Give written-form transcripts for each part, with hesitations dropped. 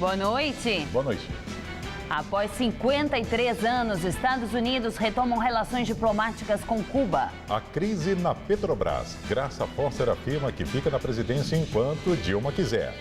Boa noite. Boa noite. Após 53 anos, Estados Unidos retomam relações diplomáticas com Cuba. A crise na Petrobras. Graça Foster afirma que fica na presidência enquanto Dilma quiser.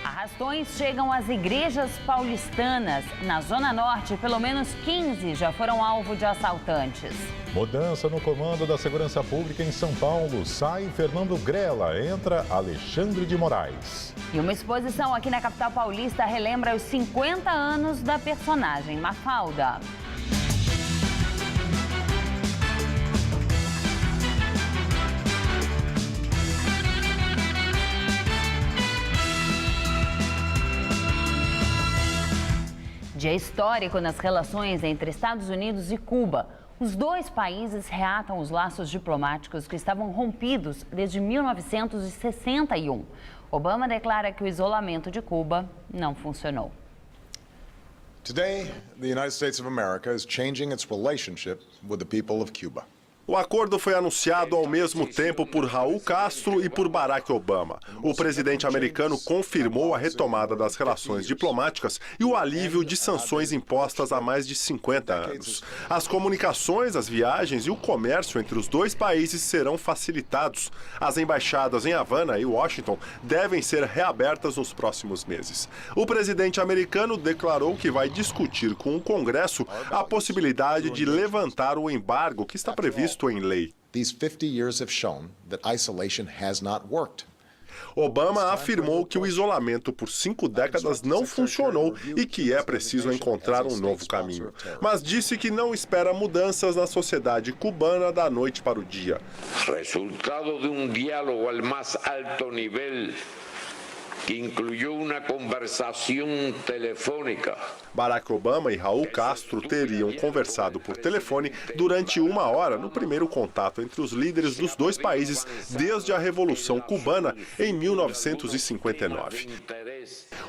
Arrastões chegam às igrejas paulistanas. Na Zona Norte, pelo menos 15 já foram alvo de assaltantes. Mudança no comando da segurança pública em São Paulo. Sai Fernando Grella, entra Alexandre de Moraes. E uma exposição aqui na capital paulista relembra os 50 anos da personagem Mafalda. Dia histórico nas relações entre Estados Unidos e Cuba. Os dois países reatam os laços diplomáticos que estavam rompidos desde 1961. Obama declara que o isolamento de Cuba não funcionou. Today, the United States of America is changing its relationship with the people of Cuba. O acordo foi anunciado ao mesmo tempo por Raul Castro e por Barack Obama. O presidente americano confirmou a retomada das relações diplomáticas e o alívio de sanções impostas há mais de 50 anos. As comunicações, as viagens e o comércio entre os dois países serão facilitados. As embaixadas em Havana e Washington devem ser reabertas nos próximos meses. O presidente americano declarou que vai discutir com o Congresso a possibilidade de levantar o embargo que está previsto em lei. These 50 years have shown that isolation has not worked. Obama afirmou que o isolamento por 5 décadas não funcionou e que é preciso encontrar um novo caminho. Mas disse que não espera mudanças na sociedade cubana da noite para o dia. Resultado de diálogo al mais alto nível que incluiu uma conversação telefônica. Barack Obama e Raul Castro teriam conversado por telefone durante 1 hora no primeiro contato entre os líderes dos dois países desde a Revolução Cubana em 1959.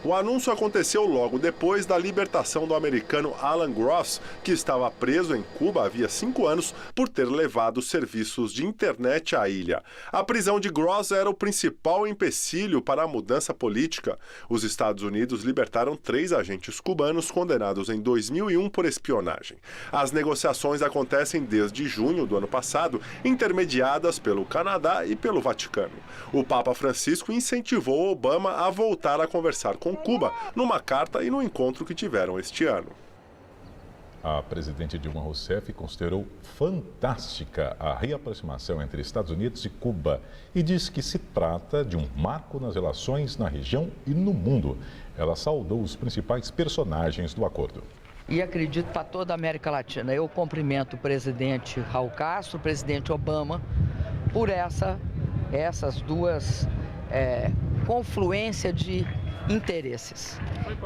O anúncio aconteceu logo depois da libertação do americano Alan Gross, que estava preso em Cuba havia 5 anos por ter levado serviços de internet à ilha. A prisão de Gross era o principal empecilho para a mudança política. Os Estados Unidos libertaram 3 agentes cubanos condenados em 2001 por espionagem. As negociações acontecem desde junho do ano passado, intermediadas pelo Canadá e pelo Vaticano. O Papa Francisco incentivou Obama a voltar a conversar com Cuba numa carta e no encontro que tiveram este ano. A presidente Dilma Rousseff considerou fantástica a reaproximação entre Estados Unidos e Cuba e diz que se trata de um marco nas relações na região e no mundo. Ela saudou os principais personagens do acordo. E acredito para toda a América Latina. Eu cumprimento o presidente Raul Castro, o presidente Obama, por essas duas confluências de interesses.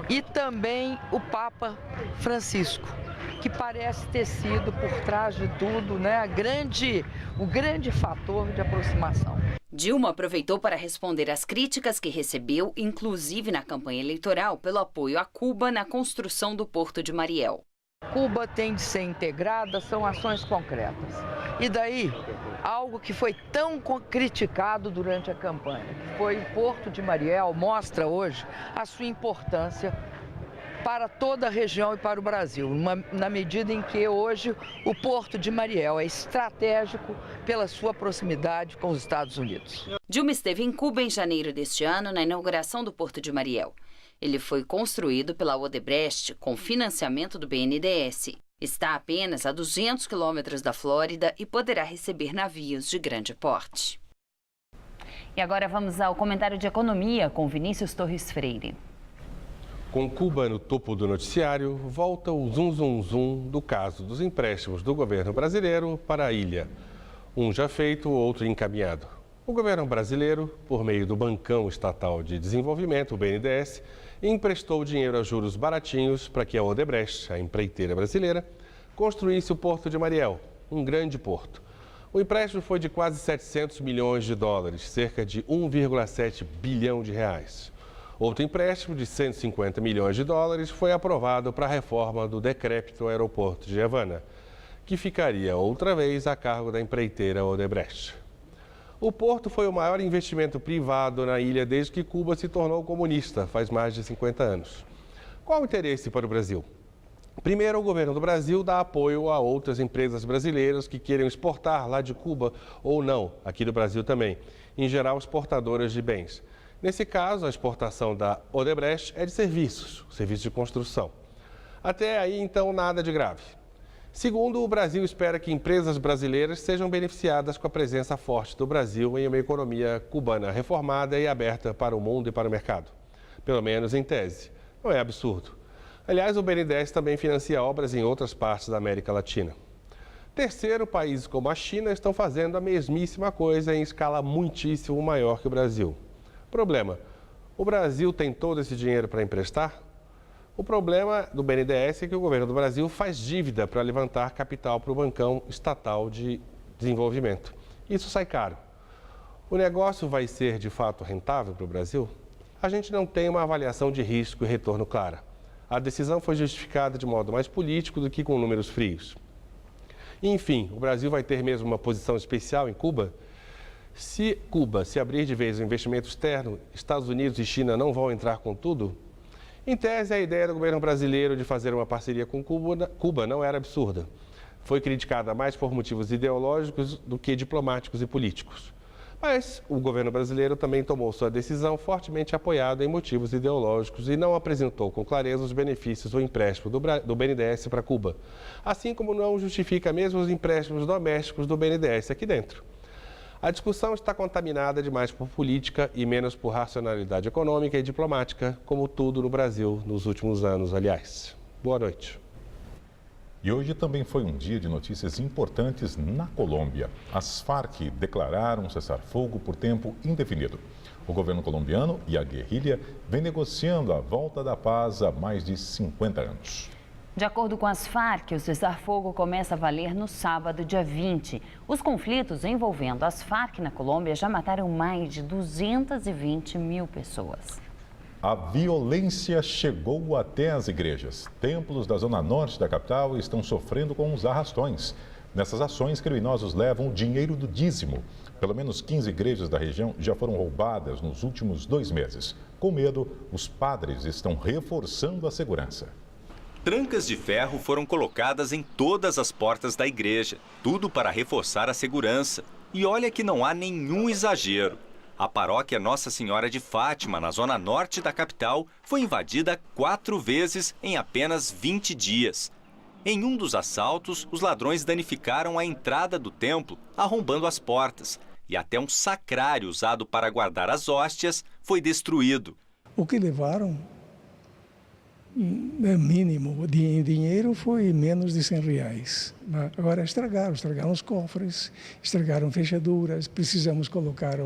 E também o Papa Francisco, que parece ter sido, por trás de tudo, o grande fator de aproximação. Dilma aproveitou para responder às críticas que recebeu, inclusive na campanha eleitoral, pelo apoio a Cuba na construção do Porto de Mariel. Cuba tem de ser integrada, são ações concretas. E daí, algo que foi tão criticado durante a campanha, que foi o Porto de Mariel, mostra hoje a sua importância para toda a região e para o Brasil, na medida em que hoje o Porto de Mariel é estratégico pela sua proximidade com os Estados Unidos. Dilma esteve em Cuba em janeiro deste ano, na inauguração do Porto de Mariel. Ele foi construído pela Odebrecht com financiamento do BNDES. Está apenas a 200 quilômetros da Flórida e poderá receber navios de grande porte. E agora vamos ao comentário de economia com Vinícius Torres Freire. Com Cuba no topo do noticiário, volta o zum zum zum do caso dos empréstimos do governo brasileiro para a ilha. Um já feito, outro encaminhado. O governo brasileiro, por meio do Bancão Estatal de Desenvolvimento, o BNDES, emprestou dinheiro a juros baratinhos para que a Odebrecht, a empreiteira brasileira, construísse o Porto de Mariel, um grande porto. O empréstimo foi de quase 700 milhões de dólares, cerca de 1,7 bilhão de reais. Outro empréstimo de 150 milhões de dólares foi aprovado para a reforma do decrépito aeroporto de Havana, que ficaria outra vez a cargo da empreiteira Odebrecht. O porto foi o maior investimento privado na ilha desde que Cuba se tornou comunista, faz mais de 50 anos. Qual o interesse para o Brasil? Primeiro, o governo do Brasil dá apoio a outras empresas brasileiras que queiram exportar lá de Cuba ou não, aqui do Brasil também, em geral exportadoras de bens. Nesse caso, a exportação da Odebrecht é de serviços de construção. Até aí, então, nada de grave. Segundo, o Brasil espera que empresas brasileiras sejam beneficiadas com a presença forte do Brasil em uma economia cubana reformada e aberta para o mundo e para o mercado. Pelo menos em tese. Não é absurdo. Aliás, o BNDES também financia obras em outras partes da América Latina. Terceiro, países como a China estão fazendo a mesmíssima coisa em escala muitíssimo maior que o Brasil. Problema: o Brasil tem todo esse dinheiro para emprestar? O problema do BNDES é que o governo do Brasil faz dívida para levantar capital para o Bancão Estatal de Desenvolvimento. Isso sai caro. O negócio vai ser de fato rentável para o Brasil? A gente não tem uma avaliação de risco e retorno clara. A decisão foi justificada de modo mais político do que com números frios. Enfim, o Brasil vai ter mesmo uma posição especial em Cuba? Se Cuba se abrir de vez ao investimento externo, Estados Unidos e China não vão entrar com tudo? Em tese, a ideia do governo brasileiro de fazer uma parceria com Cuba não era absurda. Foi criticada mais por motivos ideológicos do que diplomáticos e políticos. Mas o governo brasileiro também tomou sua decisão fortemente apoiado em motivos ideológicos e não apresentou com clareza os benefícios do empréstimo do BNDES para Cuba, assim como não justifica mesmo os empréstimos domésticos do BNDES aqui dentro. A discussão está contaminada demais por política e menos por racionalidade econômica e diplomática, como tudo no Brasil nos últimos anos, aliás. Boa noite. E hoje também foi um dia de notícias importantes na Colômbia. As Farc declararam cessar-fogo por tempo indefinido. O governo colombiano e a guerrilha vêm negociando a volta da paz há mais de 50 anos. De acordo com as Farc, o cessar-fogo começa a valer no sábado, dia 20. Os conflitos envolvendo as Farc na Colômbia já mataram mais de 220 mil pessoas. A violência chegou até as igrejas. Templos da zona norte da capital estão sofrendo com os arrastões. Nessas ações, criminosos levam o dinheiro do dízimo. Pelo menos 15 igrejas da região já foram roubadas nos últimos 2 meses. Com medo, os padres estão reforçando a segurança. Trancas de ferro foram colocadas em todas as portas da igreja, tudo para reforçar a segurança. E olha que não há nenhum exagero. A paróquia Nossa Senhora de Fátima, na zona norte da capital, foi invadida 4 vezes em apenas 20 dias. Em um dos assaltos, os ladrões danificaram a entrada do templo, arrombando as portas. E até um sacrário usado para guardar as hóstias foi destruído. O que levaram, mínimo, de dinheiro foi menos de R$100. Agora estragaram os cofres, estragaram fechaduras, precisamos colocar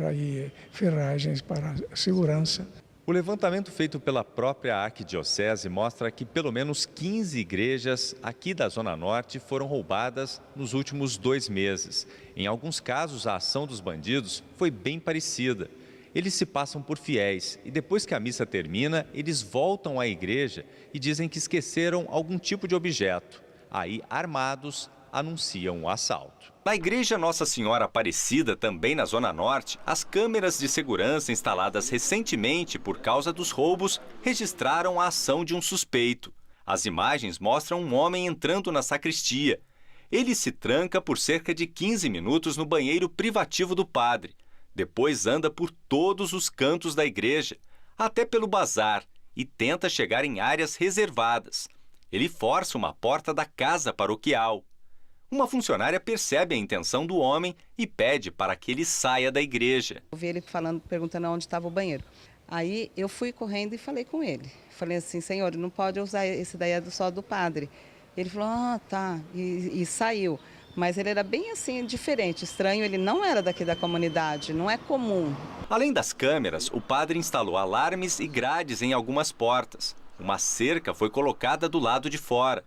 aí ferragens para a segurança. O levantamento feito pela própria arquidiocese mostra que pelo menos 15 igrejas aqui da Zona Norte foram roubadas nos últimos 2 meses. Em alguns casos, a ação dos bandidos foi bem parecida. Eles se passam por fiéis e depois que a missa termina, eles voltam à igreja e dizem que esqueceram algum tipo de objeto. Aí, armados, anunciam o assalto. Na igreja Nossa Senhora Aparecida, também na Zona Norte, as câmeras de segurança instaladas recentemente por causa dos roubos registraram a ação de um suspeito. As imagens mostram um homem entrando na sacristia. Ele se tranca por cerca de 15 minutos no banheiro privativo do padre. Depois anda por todos os cantos da igreja, até pelo bazar, e tenta chegar em áreas reservadas. Ele força uma porta da casa paroquial. Uma funcionária percebe a intenção do homem e pede para que ele saia da igreja. Eu vi ele perguntando onde estava o banheiro. Aí eu fui correndo e falei com ele. Falei assim, senhor, não pode usar esse daí, é só do padre. Ele falou, tá, e saiu. Mas ele era bem assim, diferente, estranho, ele não era daqui da comunidade, não é comum. Além das câmeras, o padre instalou alarmes e grades em algumas portas. Uma cerca foi colocada do lado de fora.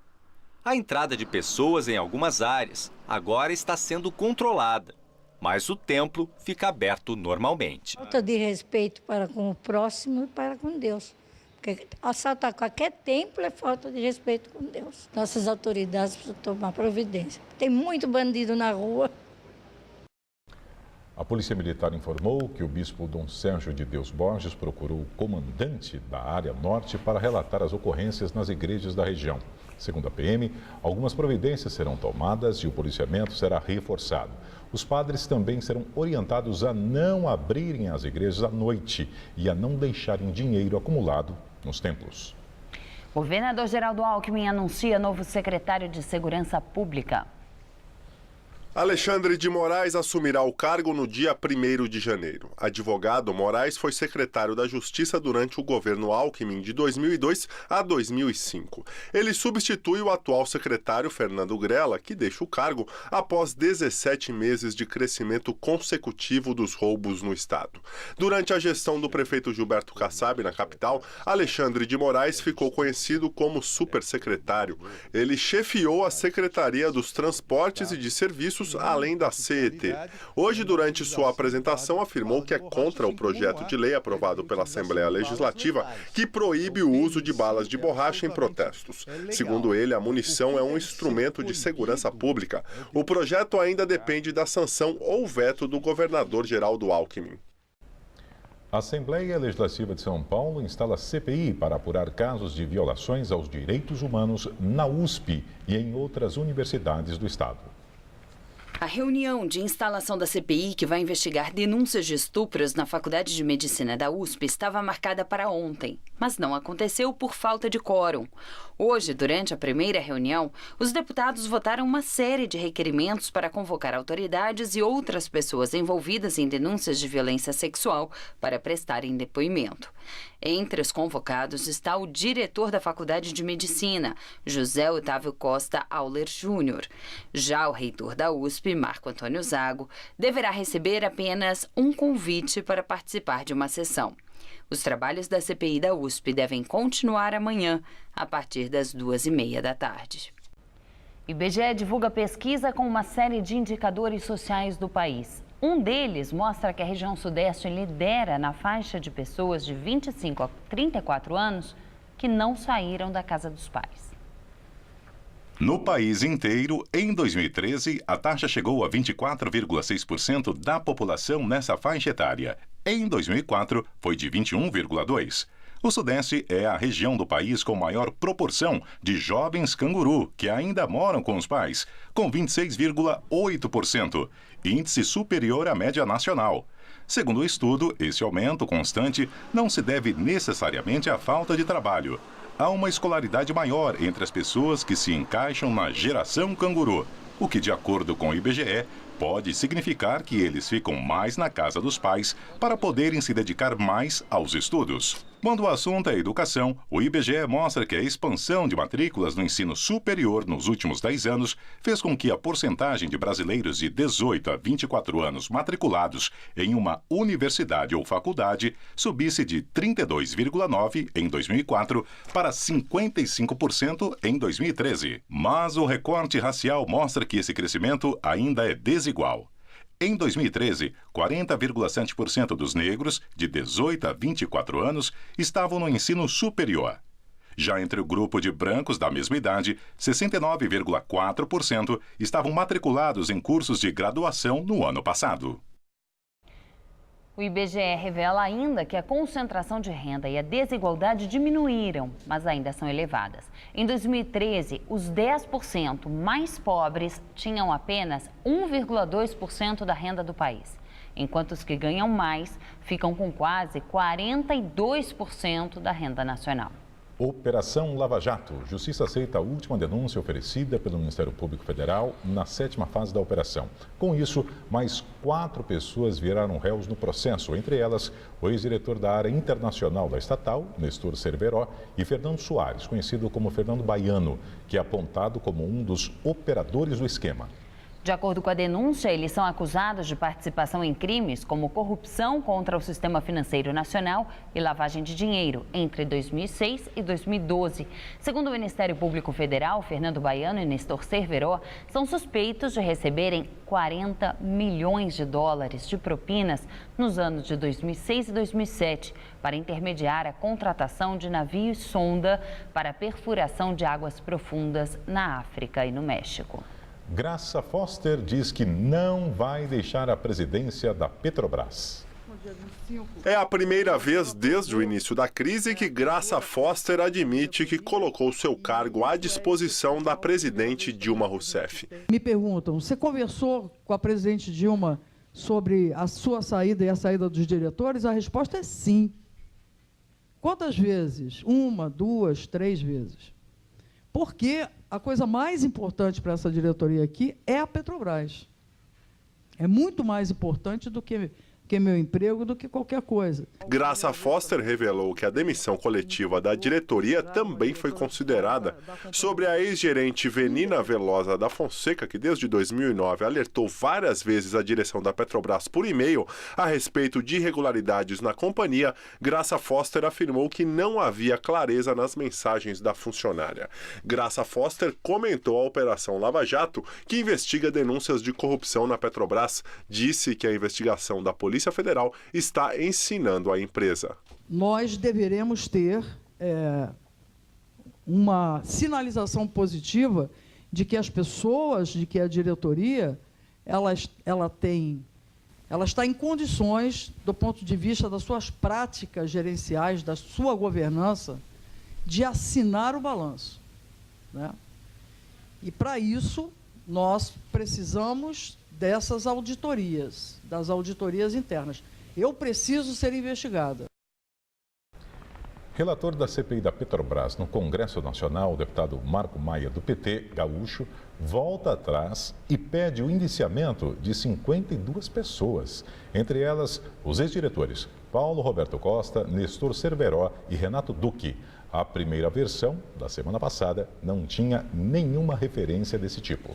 A entrada de pessoas em algumas áreas agora está sendo controlada, mas o templo fica aberto normalmente. Falta de respeito para com o próximo e para com Deus. Porque assaltar qualquer templo é falta de respeito com Deus. Nossas autoridades precisam tomar providência. Tem muito bandido na rua. A Polícia Militar informou que o bispo Dom Sérgio de Deus Borges procurou o comandante da área norte para relatar as ocorrências nas igrejas da região. Segundo a PM, algumas providências serão tomadas e o policiamento será reforçado. Os padres também serão orientados a não abrirem as igrejas à noite e a não deixarem dinheiro acumulado nos templos. O governador Geraldo Alckmin anuncia novo secretário de Segurança Pública. Alexandre de Moraes assumirá o cargo no dia 1º de janeiro. Advogado, Moraes foi secretário da Justiça durante o governo Alckmin de 2002 a 2005. Ele substitui o atual secretário Fernando Grella, que deixa o cargo após 17 meses de crescimento consecutivo dos roubos no estado. Durante a gestão do prefeito Gilberto Kassab na capital, Alexandre de Moraes ficou conhecido como supersecretário. Ele chefiou a Secretaria dos Transportes e de Serviços, além da CET. Hoje, durante sua apresentação, afirmou que é contra o projeto de lei aprovado pela Assembleia Legislativa que proíbe o uso de balas de borracha em protestos. Segundo ele, a munição é um instrumento de segurança pública. O projeto ainda depende da sanção ou veto do governador Geraldo Alckmin. A Assembleia Legislativa de São Paulo instala CPI para apurar casos de violações aos direitos humanos na USP e em outras universidades do estado. A reunião de instalação da CPI, que vai investigar denúncias de estupros na Faculdade de Medicina da USP, estava marcada para ontem, mas não aconteceu por falta de quórum. Hoje, durante a primeira reunião, os deputados votaram uma série de requerimentos para convocar autoridades e outras pessoas envolvidas em denúncias de violência sexual para prestarem depoimento. Entre os convocados está o diretor da Faculdade de Medicina, José Otávio Costa Auler Júnior. Já o reitor da USP, Marco Antônio Zago, deverá receber apenas um convite para participar de uma sessão. Os trabalhos da CPI da USP devem continuar amanhã, a partir das 2h30 da tarde. O IBGE divulga pesquisa com uma série de indicadores sociais do país. Um deles mostra que a região sudeste lidera na faixa de pessoas de 25 a 34 anos que não saíram da casa dos pais. No país inteiro, em 2013, a taxa chegou a 24,6% da população nessa faixa etária. Em 2004, foi de 21,2%. O Sudeste é a região do país com maior proporção de jovens canguru que ainda moram com os pais, com 26,8%, índice superior à média nacional. Segundo o estudo, esse aumento constante não se deve necessariamente à falta de trabalho. Há uma escolaridade maior entre as pessoas que se encaixam na geração canguru, o que, de acordo com o IBGE, pode significar que eles ficam mais na casa dos pais para poderem se dedicar mais aos estudos. Quando o assunto é educação, o IBGE mostra que a expansão de matrículas no ensino superior nos últimos 10 anos fez com que a porcentagem de brasileiros de 18 a 24 anos matriculados em uma universidade ou faculdade subisse de 32,9% em 2004 para 55% em 2013. Mas o recorte racial mostra que esse crescimento ainda é desigual. Em 2013, 40,7% dos negros de 18 a 24 anos estavam no ensino superior. Já entre o grupo de brancos da mesma idade, 69,4% estavam matriculados em cursos de graduação no ano passado. O IBGE revela ainda que a concentração de renda e a desigualdade diminuíram, mas ainda são elevadas. Em 2013, os 10% mais pobres tinham apenas 1,2% da renda do país, enquanto os que ganham mais ficam com quase 42% da renda nacional. Operação Lava Jato. Justiça aceita a última denúncia oferecida pelo Ministério Público Federal na 7ª fase da operação. Com isso, mais 4 pessoas viraram réus no processo, entre elas o ex-diretor da área internacional da estatal, Nestor Cerveró, e Fernando Soares, conhecido como Fernando Baiano, que é apontado como um dos operadores do esquema. De acordo com a denúncia, eles são acusados de participação em crimes como corrupção contra o sistema financeiro nacional e lavagem de dinheiro entre 2006 e 2012. Segundo o Ministério Público Federal, Fernando Baiano e Nestor Cerveró são suspeitos de receberem 40 milhões de dólares de propinas nos anos de 2006 e 2007 para intermediar a contratação de navios sonda para perfuração de águas profundas na África e no México. Graça Foster diz que não vai deixar a presidência da Petrobras. É a primeira vez desde o início da crise que Graça Foster admite que colocou seu cargo à disposição da presidente Dilma Rousseff. Me perguntam, você conversou com a presidente Dilma sobre a sua saída e a saída dos diretores? A resposta é sim. Quantas vezes? 1, 2, 3 vezes. Porque a coisa mais importante para essa diretoria aqui é a Petrobras. É muito mais importante do que meu emprego, do que qualquer coisa. Graça Foster revelou que a demissão coletiva da diretoria também foi considerada. Sobre a ex-gerente Venina Velosa da Fonseca, que desde 2009 alertou várias vezes a direção da Petrobras por e-mail a respeito de irregularidades na companhia, Graça Foster afirmou que não havia clareza nas mensagens da funcionária. Graça Foster comentou a Operação Lava Jato, que investiga denúncias de corrupção na Petrobras. Disse que a investigação da Polícia Federal está ensinando a empresa. Nós deveremos ter uma sinalização positiva de que as pessoas, de que a diretoria, ela está em condições, do ponto de vista das suas práticas gerenciais, da sua governança, de assinar o balanço, né? E, para isso, nós precisamos dessas auditorias, das auditorias internas. Eu preciso ser investigada. Relator da CPI da Petrobras no Congresso Nacional, o deputado Marco Maia, do PT, gaúcho, volta atrás e pede o indiciamento de 52 pessoas, entre elas os ex-diretores Paulo Roberto Costa, Nestor Cerveró e Renato Duque. A primeira versão, da semana passada, não tinha nenhuma referência desse tipo.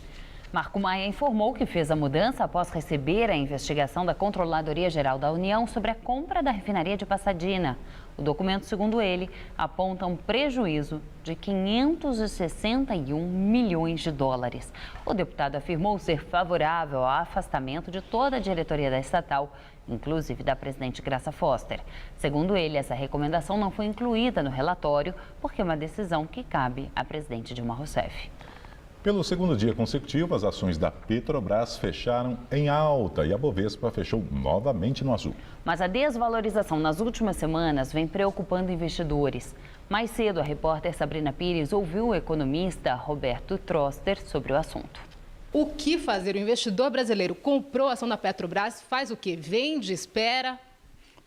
Marco Maia informou que fez a mudança após receber a investigação da Controladoria Geral da União sobre a compra da refinaria de Pasadena. O documento, segundo ele, aponta um prejuízo de 561 milhões de dólares. O deputado afirmou ser favorável ao afastamento de toda a diretoria da estatal, inclusive da presidente Graça Foster. Segundo ele, essa recomendação não foi incluída no relatório porque é uma decisão que cabe à presidente Dilma Rousseff. Pelo segundo dia consecutivo, as ações da Petrobras fecharam em alta e a Bovespa fechou novamente no azul. Mas a desvalorização nas últimas semanas vem preocupando investidores. Mais cedo, a repórter Sabrina Pires ouviu o economista Roberto Troster sobre o assunto. O que fazer? O investidor brasileiro comprou a ação da Petrobras, faz o quê? Vende, espera?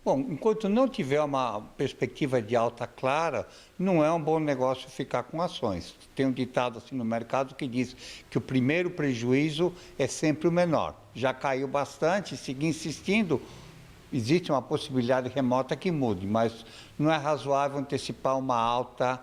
Bom, enquanto não tiver uma perspectiva de alta clara, não é um bom negócio ficar com ações. Tem um ditado assim no mercado que diz que o primeiro prejuízo é sempre o menor. Já caiu bastante, seguir insistindo, existe uma possibilidade remota que mude, mas não é razoável antecipar uma alta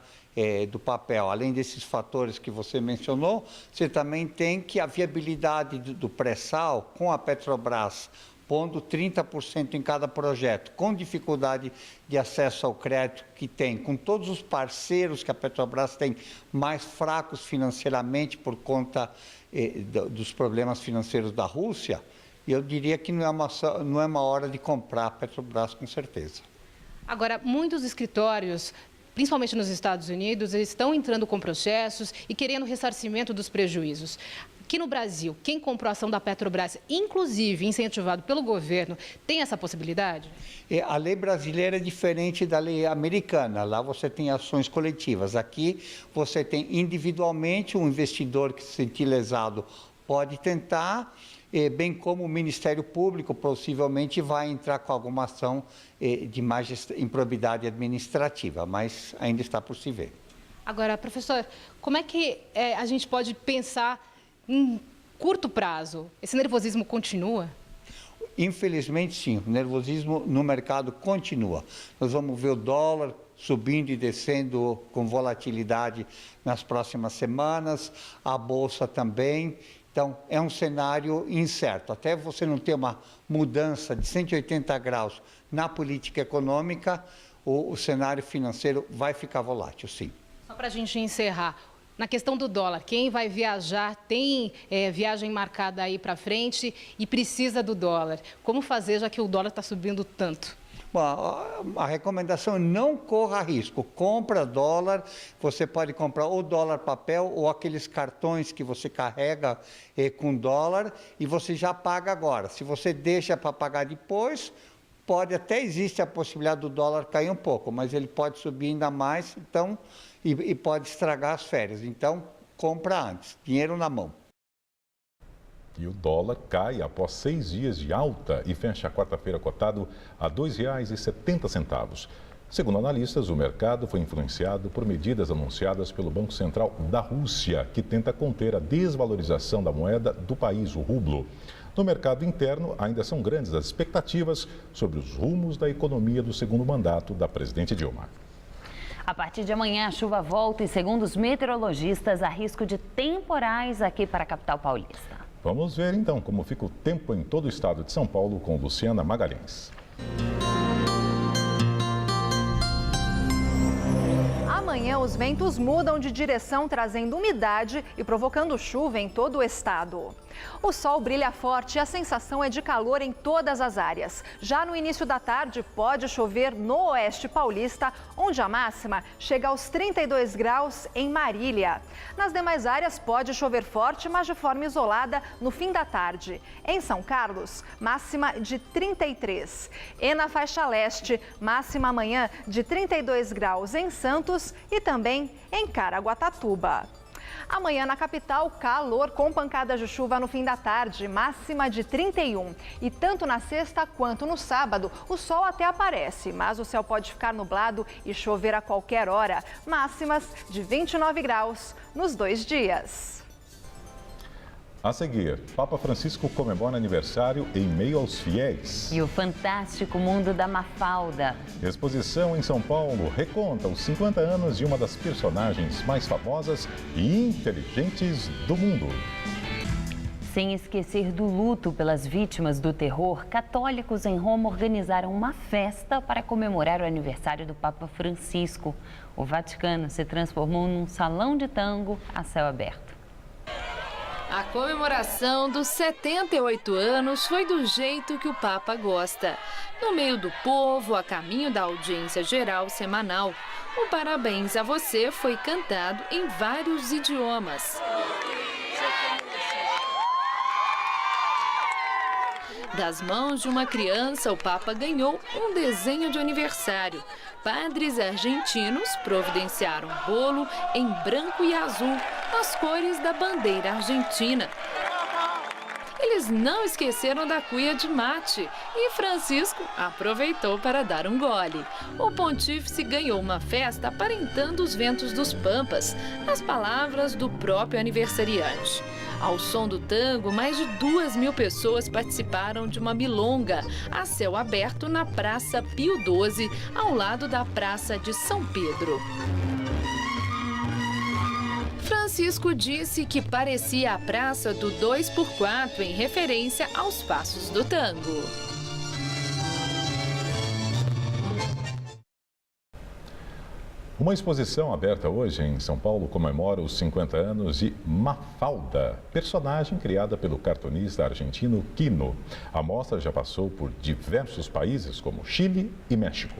do papel. Além desses fatores que você mencionou, você também tem que a viabilidade do pré-sal com a Petrobras pondo 30% em cada projeto, com dificuldade de acesso ao crédito que tem, com todos os parceiros que a Petrobras tem mais fracos financeiramente por conta dos problemas financeiros da Rússia, eu diria que não é uma hora de comprar a Petrobras, com certeza. Agora, muitos escritórios, principalmente nos Estados Unidos, eles estão entrando com processos e querendo ressarcimento dos prejuízos. Aqui no Brasil, quem comprou a ação da Petrobras, inclusive incentivado pelo governo, tem essa possibilidade? A lei brasileira é diferente da lei americana. Lá você tem ações coletivas. Aqui você tem individualmente um investidor que se sentir lesado pode tentar, bem como o Ministério Público possivelmente vai entrar com alguma ação de mais improbidade administrativa, mas ainda está por se ver. Agora, professor, como é que a gente pode pensar em curto prazo? Esse nervosismo continua? Infelizmente, sim. O nervosismo no mercado continua. Nós vamos ver o dólar subindo e descendo com volatilidade nas próximas semanas, a Bolsa também. Então, é um cenário incerto. Até você não ter uma mudança de 180 graus na política econômica, o cenário financeiro vai ficar volátil, sim. Só para a gente encerrar, na questão do dólar, quem vai viajar, tem viagem marcada aí para frente e precisa do dólar. Como fazer, já que o dólar está subindo tanto? Bom, a recomendação é não corra risco. Compra dólar, você pode comprar ou dólar papel ou aqueles cartões que você carrega com dólar e você já paga agora. Se você deixa para pagar depois, existe a possibilidade do dólar cair um pouco, mas ele pode subir ainda mais, então, e pode estragar as férias. Então, compra antes, dinheiro na mão. E o dólar cai após 6 dias de alta e fecha a quarta-feira cotado a R$ 2,70. Segundo analistas, o mercado foi influenciado por medidas anunciadas pelo Banco Central da Rússia, que tenta conter a desvalorização da moeda do país, o rublo. No mercado interno, ainda são grandes as expectativas sobre os rumos da economia do segundo mandato da presidente Dilma. A partir de amanhã, a chuva volta e, segundo os meteorologistas, há risco de temporais aqui para a capital paulista. Vamos ver então como fica o tempo em todo o estado de São Paulo com Luciana Magalhães. Amanhã os ventos mudam de direção, trazendo umidade e provocando chuva em todo o estado. O sol brilha forte e a sensação é de calor em todas as áreas. Já no início da tarde, pode chover no oeste paulista, onde a máxima chega aos 32 graus em Marília. Nas demais áreas, pode chover forte, mas de forma isolada no fim da tarde. Em São Carlos, máxima de 33. E na faixa leste, máxima amanhã de 32 graus em Santos e também em Caraguatatuba. Amanhã na capital, calor com pancadas de chuva no fim da tarde, máxima de 31. E tanto na sexta quanto no sábado, o sol até aparece, mas o céu pode ficar nublado e chover a qualquer hora. Máximas de 29 graus nos 2 dias. A seguir, Papa Francisco comemora aniversário em meio aos fiéis. E o fantástico mundo da Mafalda. Exposição em São Paulo reconta os 50 anos de uma das personagens mais famosas e inteligentes do mundo. Sem esquecer do luto pelas vítimas do terror, católicos em Roma organizaram uma festa para comemorar o aniversário do Papa Francisco. O Vaticano se transformou num salão de tango a céu aberto. A comemoração dos 78 anos foi do jeito que o Papa gosta. No meio do povo, a caminho da audiência geral semanal, o Parabéns a Você foi cantado em vários idiomas. Das mãos de uma criança, o Papa ganhou um desenho de aniversário. Padres argentinos providenciaram bolo em branco e azul, as cores da bandeira argentina. Eles não esqueceram da cuia de mate e Francisco aproveitou para dar um gole. O pontífice ganhou uma festa aparentando os ventos dos Pampas, nas palavras do próprio aniversariante. Ao som do tango, mais de 2.000 pessoas participaram de uma milonga a céu aberto na Praça Pio XII, ao lado da Praça de São Pedro. Francisco disse que parecia a Praça do 2x4 em referência aos passos do tango. Uma exposição aberta hoje em São Paulo comemora os 50 anos de Mafalda, personagem criada pelo cartunista argentino Quino. A mostra já passou por diversos países como Chile e México.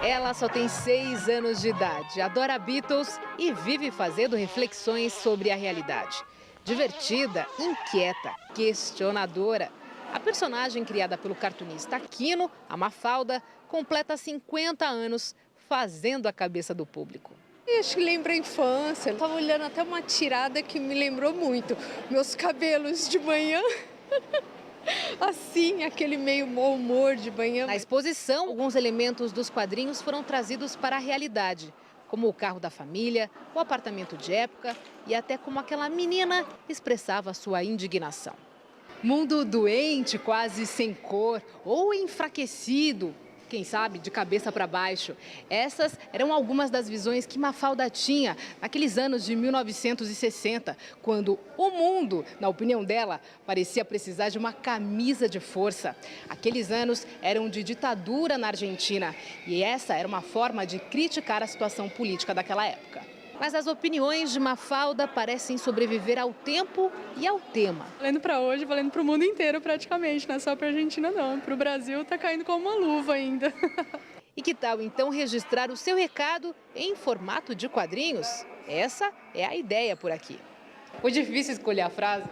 Ela só tem 6 anos de idade, adora Beatles e vive fazendo reflexões sobre a realidade. Divertida, inquieta, questionadora. A personagem criada pelo cartunista Quino, a Mafalda, completa 50 anos fazendo a cabeça do público. Acho que lembra a infância. Eu estava olhando até uma tirada que me lembrou muito. Meus cabelos de manhã. Assim, aquele meio mau humor de manhã. Na exposição, alguns elementos dos quadrinhos foram trazidos para a realidade, como o carro da família, o apartamento de época e até como aquela menina expressava sua indignação. Mundo doente, quase sem cor ou enfraquecido, quem sabe de cabeça para baixo. Essas eram algumas das visões que Mafalda tinha naqueles anos de 1960, quando o mundo, na opinião dela, parecia precisar de uma camisa de força. Aqueles anos eram de ditadura na Argentina e essa era uma forma de criticar a situação política daquela época. Mas as opiniões de Mafalda parecem sobreviver ao tempo e ao tema. Valendo para hoje, valendo para o mundo inteiro praticamente, não é só para a Argentina não. Para o Brasil está caindo como uma luva ainda. E que tal então registrar o seu recado em formato de quadrinhos? Essa é a ideia por aqui. Foi difícil escolher a frase?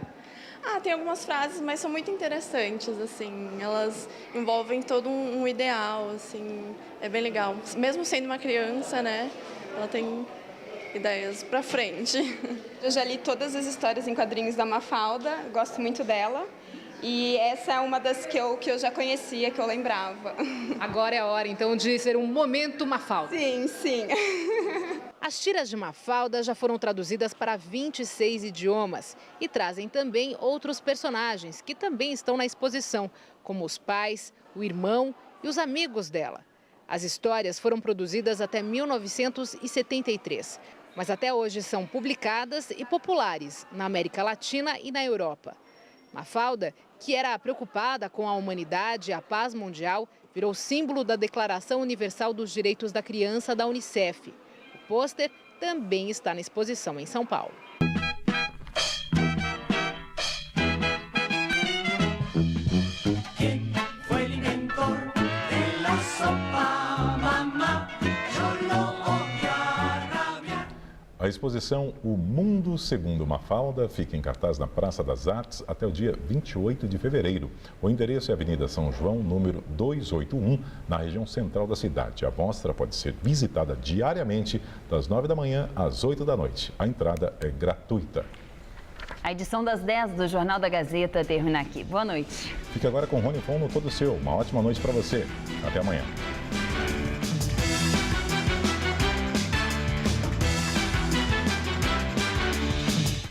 Tem algumas frases, mas são muito interessantes, assim, elas envolvem todo um ideal, assim, é bem legal. Mesmo sendo uma criança, né, ela tem ideias pra frente. Eu já li todas as histórias em quadrinhos da Mafalda, gosto muito dela. E essa é uma das que eu já conhecia, que eu lembrava. Agora é a hora, então, de ser um momento Mafalda. Sim, sim. As tiras de Mafalda já foram traduzidas para 26 idiomas e trazem também outros personagens que também estão na exposição, como os pais, o irmão e os amigos dela. As histórias foram produzidas até 1973, mas até hoje são publicadas e populares na América Latina e na Europa. Mafalda, que era preocupada com a humanidade e a paz mundial, virou símbolo da Declaração Universal dos Direitos da Criança da Unicef. O pôster também está na exposição em São Paulo. A exposição O Mundo Segundo Mafalda fica em cartaz na Praça das Artes até o dia 28 de fevereiro. O endereço é Avenida São João, número 281, na região central da cidade. A mostra pode ser visitada diariamente, das 9 da manhã às 8 da noite. A entrada é gratuita. A edição das 10 do Jornal da Gazeta termina aqui. Boa noite. Fique agora com o Rony Fon no Todo Seu. Uma ótima noite para você. Até amanhã.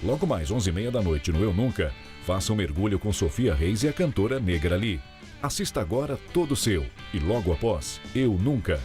Logo mais 11h30 da noite no Eu Nunca, faça um mergulho com Sofia Reis e a cantora Negra Lee. Assista agora Todo Seu e logo após Eu Nunca.